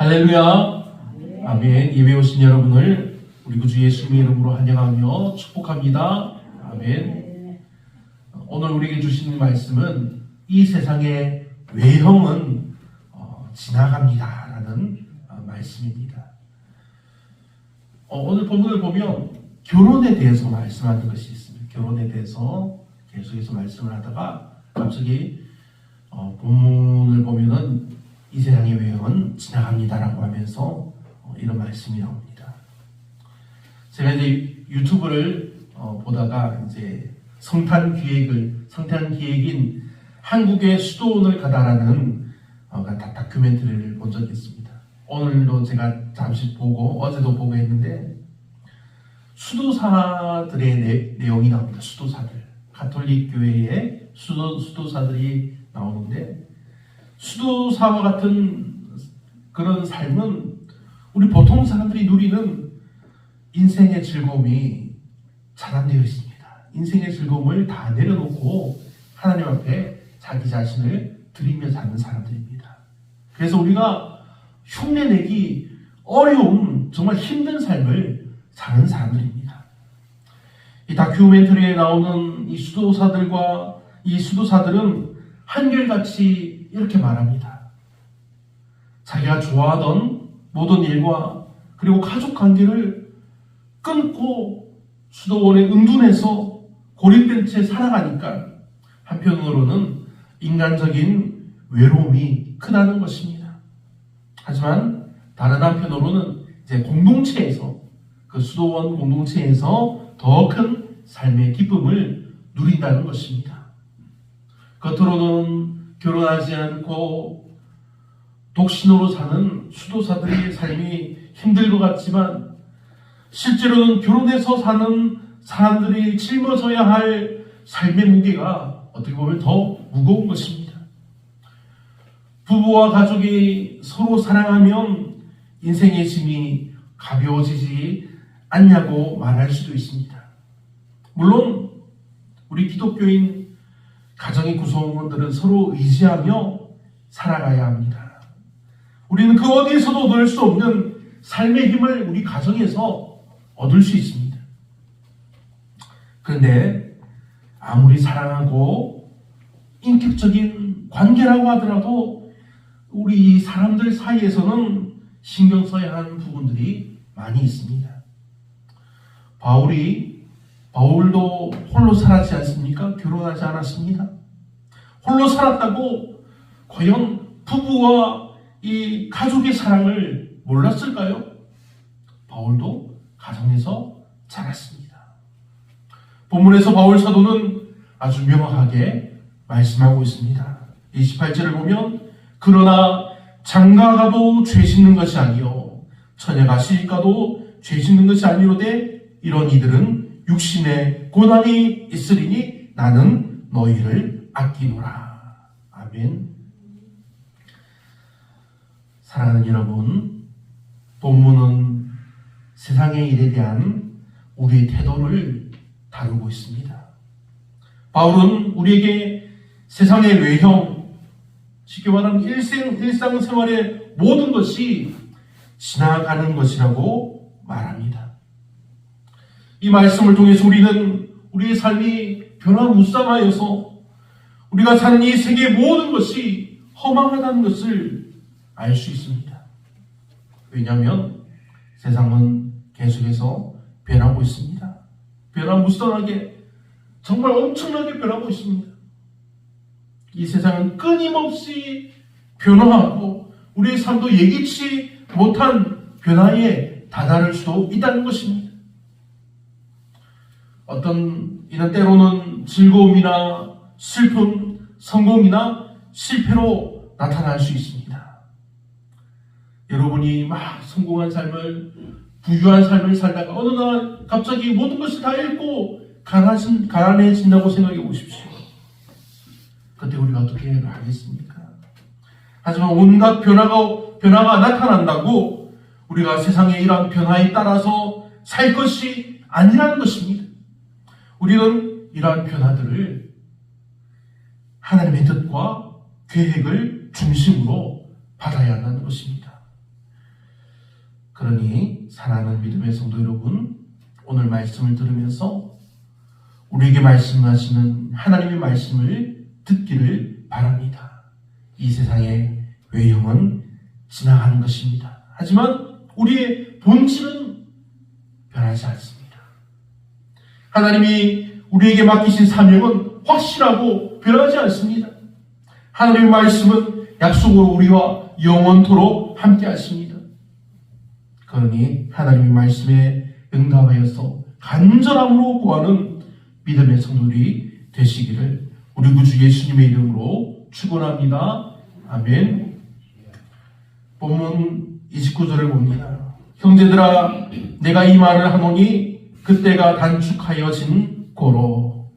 할렐루야. 아멘. 예배 오신 여러분을 우리 구주 예수님의 이름으로 환영하며 축복합니다. 아멘. 오늘 우리에게 주시는 말씀은 이 세상의 외형은 지나갑니다 라는 말씀입니다. 오늘 본문을 보면 결혼에 대해서 말씀하는 것이 있습니다. 결혼에 대해서 계속해서 말씀을 하다가 갑자기 본문을 보면은 이 세상의 외형은 지나갑니다라고 하면서 이런 말씀이 나옵니다. 제가 이제 유튜브를 보다가 이제 성탄 기획인 한국의 수도원을 가다라는 다큐멘터리를 본 적이 있습니다. 오늘도 제가 잠시 보고 어제도 보고 했는데 수도사들의 내용이 나옵니다. 수도사들, 가톨릭 교회의 수도사들이 나오는데 수도사와 같은 그런 삶은 우리 보통 사람들이 누리는 인생의 즐거움이 차단되어 있습니다. 인생의 즐거움을 다 내려놓고 하나님 앞에 자기 자신을 드리며 사는 사람들입니다. 그래서 우리가 흉내내기 어려운 정말 힘든 삶을 사는 사람들입니다. 이 다큐멘터리에 나오는 이 수도사들은 한결같이 이렇게 말합니다. 자기가 좋아하던 모든 일과 그리고 가족 관계를 끊고 수도원에 은둔해서 고립된 채 살아가니까 한편으로는 인간적인 외로움이 크다는 것입니다. 하지만 다른 한편으로는 이제 그 수도원 공동체에서 더 큰 삶의 기쁨을 누린다는 것입니다. 겉으로는 결혼하지 않고 독신으로 사는 수도사들의 삶이 힘들 것 같지만 실제로는 결혼해서 사는 사람들이 짊어져야 할 삶의 무게가 어떻게 보면 더 무거운 것입니다. 부부와 가족이 서로 사랑하면 인생의 짐이 가벼워지지 않냐고 말할 수도 있습니다. 물론 우리 기독교인 가정의 구성원들은 서로 의지하며 살아가야 합니다. 우리는 그 어디에서도 얻을 수 없는 삶의 힘을 우리 가정에서 얻을 수 있습니다. 그런데 아무리 사랑하고 인격적인 관계라고 하더라도 우리 사람들 사이에서는 신경 써야 하는 부분들이 많이 있습니다. 바울도 홀로 살았지 않습니까? 결혼하지 않았습니다. 홀로 살았다고 과연 부부와 이 가족의 사랑을 몰랐을까요? 바울도 가정에서 자랐습니다. 본문에서 바울 사도는 아주 명확하게 말씀하고 있습니다. 28절을 보면 그러나 장가가도 죄 짓는 것이 아니요 처녀가 시집가도 죄 짓는 것이 아니로되 이런 이들은 육신에 고난이 있으리니 나는 너희를 아끼노라. 아멘. 사랑하는 여러분, 본문은 세상의 일에 대한 우리의 태도를 다루고 있습니다. 바울은 우리에게 세상의 외형, 쉽게 말하면 일상생활의 모든 것이 지나가는 것이라고 말합니다. 이 말씀을 통해서 우리는 우리의 삶이 변화무쌍하여서 우리가 사는 이 세계의 모든 것이 허망하다는 것을 알 수 있습니다. 왜냐하면 세상은 계속해서 변하고 있습니다. 변화무쌍하게 정말 엄청나게 변하고 있습니다. 이 세상은 끊임없이 변화하고 우리의 삶도 예기치 못한 변화에 다다를 수도 있다는 것입니다. 이는 때로는 즐거움이나 슬픔, 성공이나 실패로 나타날 수 있습니다. 여러분이 막 성공한 삶을, 부유한 삶을 살다가 어느 날 갑자기 모든 것을 다 잃고 가난해진다고 생각해 보십시오. 그때 우리가 어떻게 하겠습니까? 하지만 온갖 변화가 나타난다고 우리가 세상의 이러한 변화에 따라서 살 것이 아니라는 것입니다. 우리는 이러한 변화들을 하나님의 뜻과 계획을 중심으로 받아야 한다는 것입니다. 그러니 사랑하는 믿음의 성도 여러분, 오늘 말씀을 들으면서 우리에게 말씀하시는 하나님의 말씀을 듣기를 바랍니다. 이 세상의 외형은 지나가는 것입니다. 하지만 우리의 본질은 변하지 않습니다. 하나님이 우리에게 맡기신 사명은 확실하고 변하지 않습니다. 하나님의 말씀은 약속으로 우리와 영원토록 함께 하십니다. 그러니 하나님의 말씀에 응답하여서 간절함으로 구하는 믿음의 성도들이 되시기를 우리 구주 예수님의 이름으로 축원합니다. 아멘. 본문 29절을 봅니다. 형제들아, 내가 이 말을 하노니 그때가 단축하여진 고로.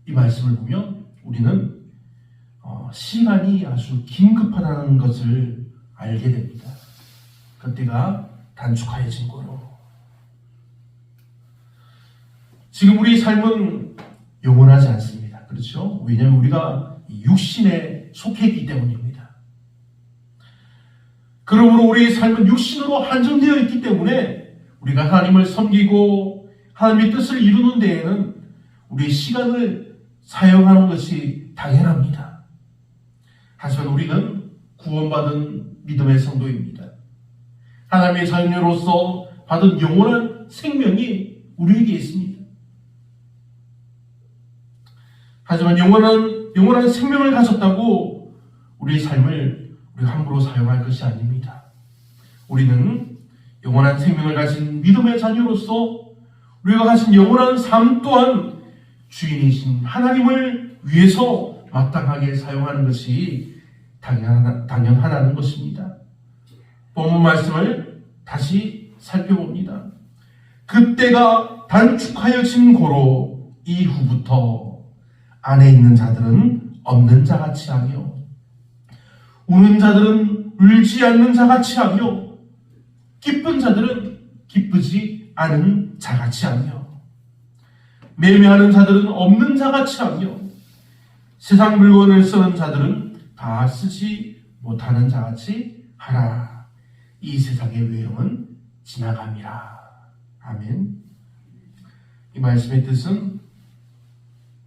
이 말씀을 보면 우리는 시간이 아주 긴급하다는 것을 알게 됩니다. 그때가 단축하여진 고로. 지금 우리 삶은 영원하지 않습니다. 그렇죠? 왜냐하면 우리가 육신에 속해 있기 때문입니다. 그러므로 우리의 삶은 육신으로 한정되어 있기 때문에 우리가 하나님을 섬기고 하나님의 뜻을 이루는 데에는 우리의 시간을 사용하는 것이 당연합니다. 하지만 우리는 구원받은 믿음의 성도입니다. 하나님의 자녀로서 받은 영원한 생명이 우리에게 있습니다. 하지만 영원한 생명을 가졌다고 우리의 삶을 우리가 함부로 사용할 것이 아닙니다. 우리는 영원한 생명을 가진 믿음의 자녀로서 우리가 가진 영원한 삶 또한 주인이신 하나님을 위해서 마땅하게 사용하는 것이 당연하다는 것입니다. 본문 말씀을 다시 살펴봅니다. 그때가 단축하여진 고로 이후부터 안에 있는 자들은 없는 자같이 하며 우는 자들은 울지 않는 자같이 하며 기쁜 자들은 기쁘지 않은 자같이 하며 매매하는 자들은 없는 자같이 하며 세상 물건을 쓰는 자들은 다 쓰지 못하는 자같이 하라. 이 세상의 외형은 지나감이라. 아멘. 이 말씀의 뜻은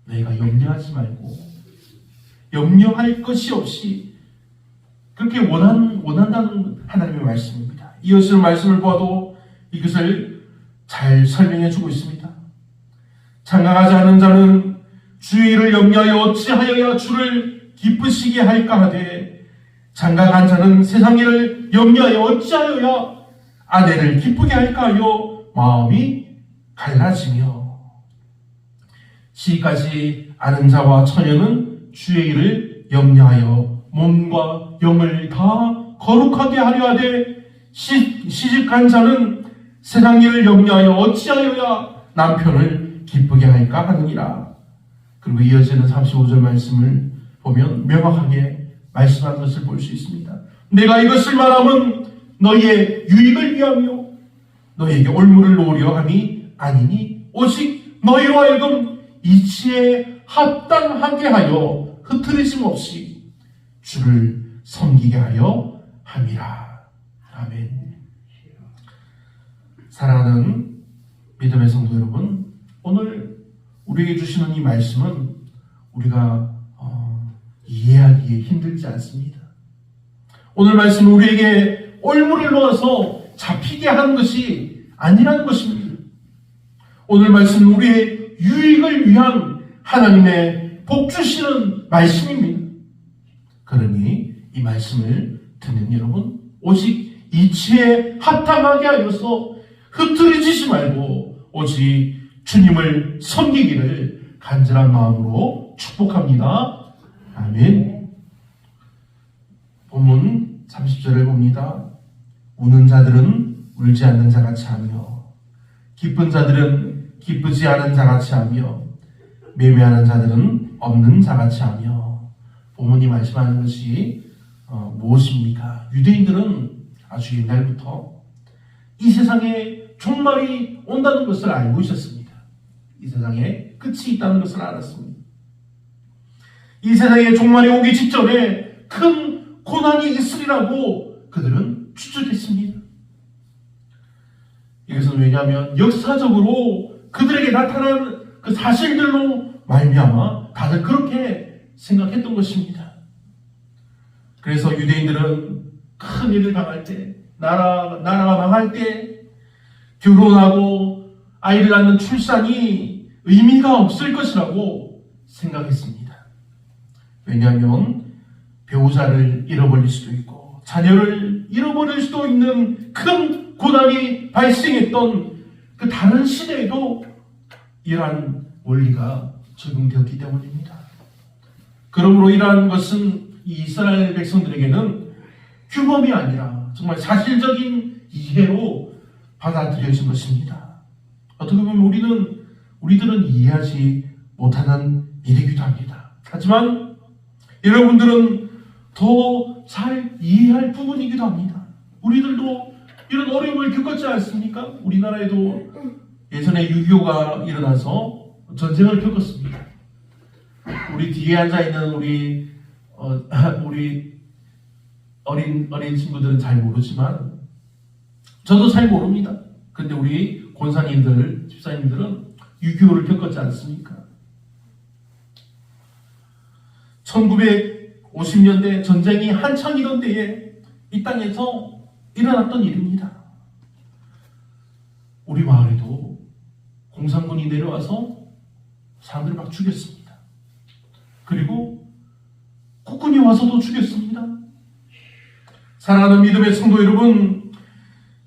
너희가 염려하지 말고 염려할 것이 없이 그렇게 원한다는 하나님의 말씀입니다. 이어지는 말씀을 보아도 이것을 잘 설명해 주고 있습니다. 장가가지 않은 자는 주의 일을 염려하여 어찌하여야 주를 기쁘시게 할까 하되 장가간 자는 세상 일을 염려하여 어찌하여야 아내를 기쁘게 할까 하여 마음이 갈라지며 시까지 아는 자와 처녀는 주의 일을 염려하여 몸과 영을 다 거룩하게 하려 하되 시집간 자는 세상 일을 염려하여 어찌하여야 남편을 기쁘게 할까 하느니라. 그리고 이어지는 35절 말씀을 보면 명확하게 말씀한 것을 볼 수 있습니다. 내가 이것을 말하면 너희의 유익을 위하며 너희에게 올무를 놓으려 함이 아니니 오직 너희로 하여금 이치에 합당하게 하여 흐트리심 없이 주를 섬기게 하려 함이라. 아멘. 사랑하는 믿음의 성도 여러분, 오늘 우리에게 주시는 이 말씀은 우리가 이해하기에 힘들지 않습니다. 오늘 말씀은 우리에게 올무를 놓아서 잡히게 하는 것이 아니라는 것입니다. 오늘 말씀은 우리의 유익을 위한 하나님의 복 주시는 말씀입니다. 그러니 이 말씀을 듣는 여러분, 오직 이치에 합당하게 하여서 흐트러지지 말고 오직 주님을 섬기기를 간절한 마음으로 축복합니다. 아멘. 본문 30절을 봅니다. 우는 자들은 울지 않는 자같이 하며 기쁜 자들은 기쁘지 않은 자같이 하며 매매하는 자들은 없는 자같이 하며. 본문이 말씀하는 것이 무엇입니까? 유대인들은 아주 옛날부터 이 세상에 종말이 온다는 것을 알고 있었습니다. 이 세상에 끝이 있다는 것을 알았습니다. 이 세상에 종말이 오기 직전에 큰 고난이 있으리라고 그들은 추측했습니다. 그것은 왜냐하면 역사적으로 그들에게 나타난 그 사실들로 말미암아 다들 그렇게 생각했던 것입니다. 그래서 유대인들은 큰 일을 당할 때, 나라가 망할 때 결혼하고 아이를 낳는 출산이 의미가 없을 것이라고 생각했습니다. 왜냐하면 배우자를 잃어버릴 수도 있고 자녀를 잃어버릴 수도 있는 큰 고난이 발생했던 그 다른 시대에도 이러한 원리가 적용되었기 때문입니다. 그러므로 이러한 것은 이 이스라엘 백성들에게는 규범이 아니라 정말 사실적인 이해로 받아들여진 것입니다. 어떻게 보면 우리들은 이해하지 못하는 일이기도 합니다. 하지만 여러분들은 더 잘 이해할 부분이기도 합니다. 우리들도 이런 어려움을 겪었지 않습니까? 우리나라에도 예전에 6.25가 일어나서 전쟁을 겪었습니다. 우리 뒤에 앉아있는 우리 어린 친구들은 잘 모르지만 저도 잘 모릅니다. 그런데 우리 권사님들, 집사님들은 6.25를 겪었지 않습니까? 1950년대 전쟁이 한창이던 때에 이 땅에서 일어났던 일입니다. 우리 마을에도 공산군이 내려와서 사람들을 막 죽였습니다. 그리고 국군이 와서도 죽였습니다. 사랑하는 믿음의 성도 여러분,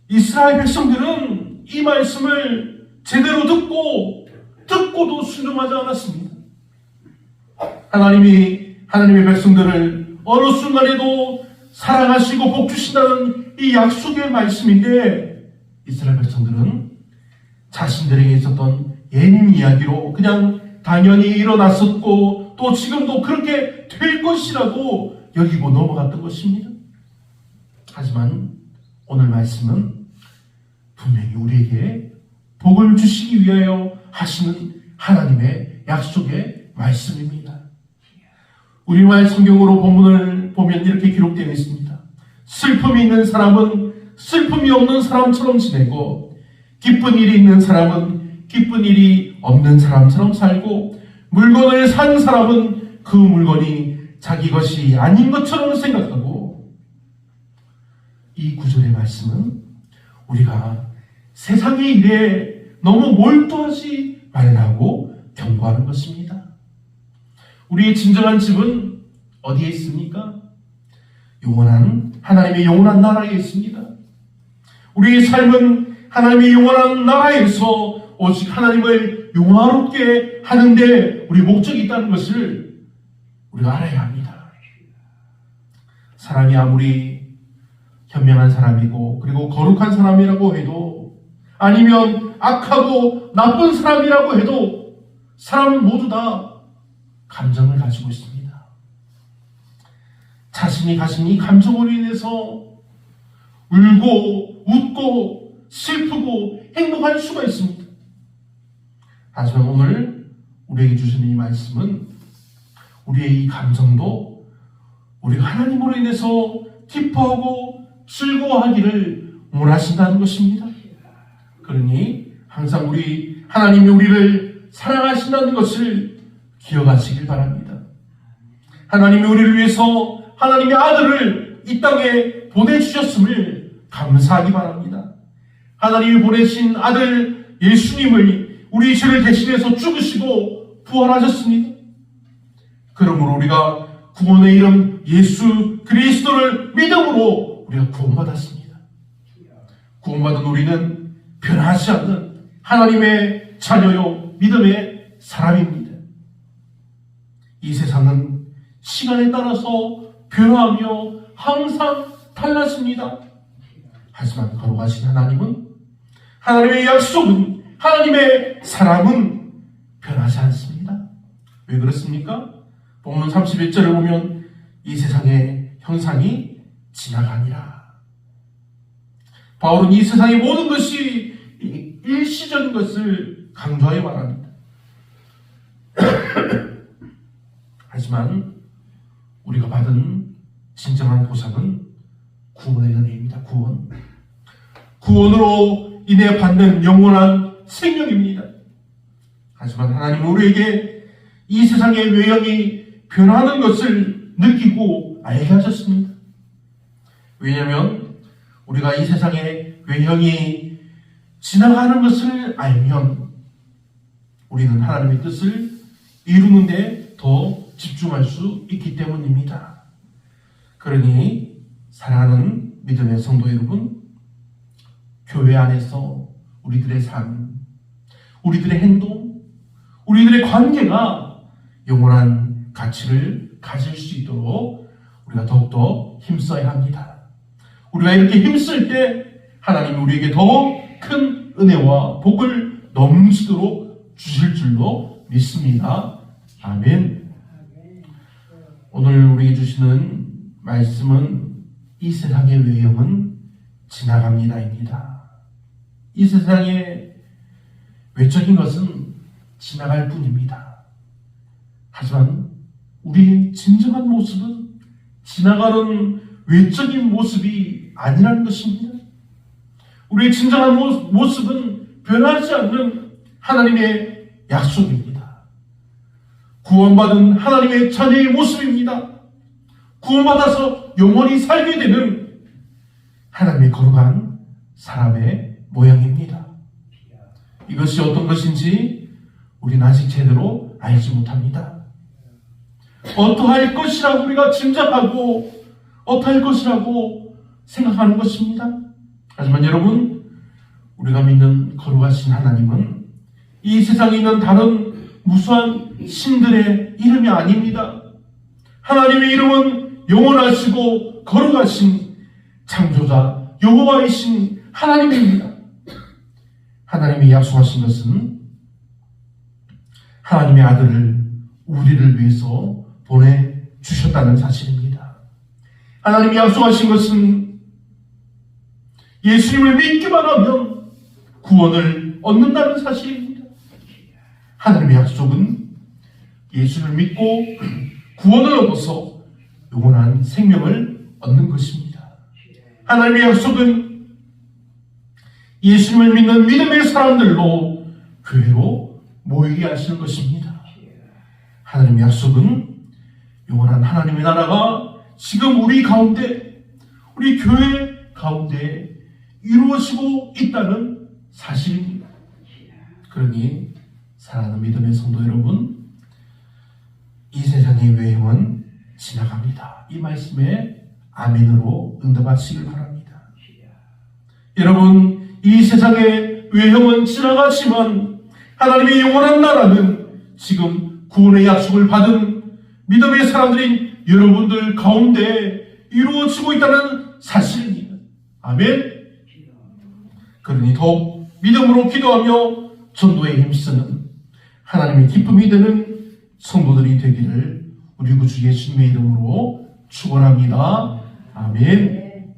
이스라엘 백성들은 이 말씀을 제대로 듣고도 순종하지 않았습니다. 하나님의 백성들을 어느 순간에도 사랑하시고 복 주신다는 이 약속의 말씀인데 이스라엘 백성들은 자신들에게 있었던 예님 이야기로 그냥 당연히 일어났었고 또 지금도 그렇게 될 것이라고 여기고 넘어갔던 것입니다. 하지만 오늘 말씀은 분명히 우리에게 복을 주시기 위하여 하시는 하나님의 약속의 말씀입니다. 우리말 성경으로 본문을 보면 이렇게 기록되어 있습니다. 슬픔이 있는 사람은 슬픔이 없는 사람처럼 지내고 기쁜 일이 있는 사람은 기쁜 일이 없는 사람처럼 살고 물건을 산 사람은 그 물건이 자기 것이 아닌 것처럼 생각하고 이 구절의 말씀은 우리가 세상의 일에 너무 몰두하지 말라고 경고하는 것입니다. 우리의 진정한 집은 어디에 있습니까? 하나님의 영원한 나라에 있습니다. 우리의 삶은 하나님의 영원한 나라에서 오직 하나님을 영화롭게 하는데 우리 목적이 있다는 것을 우리가 알아야 합니다. 사람이 아무리 현명한 사람이고 그리고 거룩한 사람이라고 해도 아니면 악하고 나쁜 사람이라고 해도 사람은 모두 다 감정을 가지고 있습니다. 자신이 가진 이 감정으로 인해서 울고 웃고 슬프고 행복할 수가 있습니다. 하지만 오늘 우리에게 주시는 이 말씀은 우리의 이 감정도 우리가 하나님으로 인해서 기뻐하고 즐거워하기를 원하신다는 것입니다. 그러니 항상 하나님이 우리를 사랑하신다는 것을 기억하시길 바랍니다. 하나님이 우리를 위해서 하나님의 아들을 이 땅에 보내주셨음을 감사하기 바랍니다. 하나님이 보내신 아들 예수님을 우리 죄를 대신해서 죽으시고 부활하셨습니다. 그러므로 우리가 구원의 이름 예수 그리스도를 믿음으로 우리가 구원받았습니다. 구원받은 우리는 변하지 않는 하나님의 자녀요 믿음의 사람입니다. 이 세상은 시간에 따라서 변화하며 항상 달라집니다. 하지만 거룩하신 하나님은 하나님의 약속은 하나님의 사랑은 변하지 않습니다. 왜 그렇습니까? 본문 31절을 보면 이 세상의 형상이 지나가니라. 바울은 이 세상의 모든 것이 일시적인 것을 강조하여 말합니다. 하지만 우리가 받은 진정한 보상은 구원의 은혜입니다. 구원으로 인해 받는 영원한 생명입니다. 하지만 하나님은 우리에게 이 세상의 외형이 변하는 것을 느끼고 알게 하셨습니다. 왜냐하면 우리가 이 세상의 외형이 지나가는 것을 알면 우리는 하나님의 뜻을 이루는 데 더 집중할 수 있기 때문입니다. 그러니 사랑하는 믿음의 성도 여러분, 교회 안에서 우리들의 삶, 우리들의 행동, 우리들의 관계가 영원한 가치를 가질 수 있도록 우리가 더욱더 힘써야 합니다. 우리가 이렇게 힘쓸 때 하나님이 우리에게 더 큰 은혜와 복을 넘치도록 주실 줄로 믿습니다. 아멘. 오늘 우리에게 주시는 말씀은 이 세상의 외형은 지나갑니다입니다. 이 세상의 외적인 것은 지나갈 뿐입니다. 하지만 우리의 진정한 모습은 지나가는 외적인 모습이 아니라는 것입니다. 우리의 진정한 모습은 변하지 않는 하나님의 약속입니다. 구원받은 하나님의 자녀의 모습입니다. 구원받아서 영원히 살게 되는 하나님의 거룩한 사람의 모양입니다. 이것이 어떤 것인지 우리는 아직 제대로 알지 못합니다. 어떠할 것이라고 우리가 짐작하고 어떠할 것이라고 생각하는 것입니다. 하지만 여러분, 우리가 믿는 거룩하신 하나님은 이 세상에 있는 다른 무수한 신들의 이름이 아닙니다. 하나님의 이름은 영원하시고 거룩하신 창조자 여호와이신 하나님입니다. 하나님이 약속하신 것은 하나님의 아들을 우리를 위해서 보내주셨다는 사실입니다. 하나님이 약속하신 것은 예수님을 믿기만 하면 구원을 얻는다는 사실입니다. 하나님의 약속은 예수를 믿고 구원을 얻어서 영원한 생명을 얻는 것입니다. 하나님의 약속은 예수님을 믿는 믿음의 사람들로 교회로 모이게 하시는 것입니다. 하나님의 약속은 영원한 하나님의 나라가 지금 우리 가운데, 우리 교회 가운데 이루어지고 있다는 사실입니다. 그러니 사랑하는 믿음의 성도 여러분, 이 세상의 외형은 지나갑니다. 이 말씀에 아멘으로 응답하시길 바랍니다. 여러분, 이 세상의 외형은 지나가지만 하나님의 영원한 나라는 지금 구원의 약속을 받은 믿음의 사람들인 여러분들 가운데 이루어지고 있다는 사실입니다. 아멘. 그러니 더욱 믿음으로 기도하며 전도에 힘쓰는 하나님의 기쁨이 되는 성도들이 되기를 우리 구주 예수님의 이름으로 축원합니다. 아멘.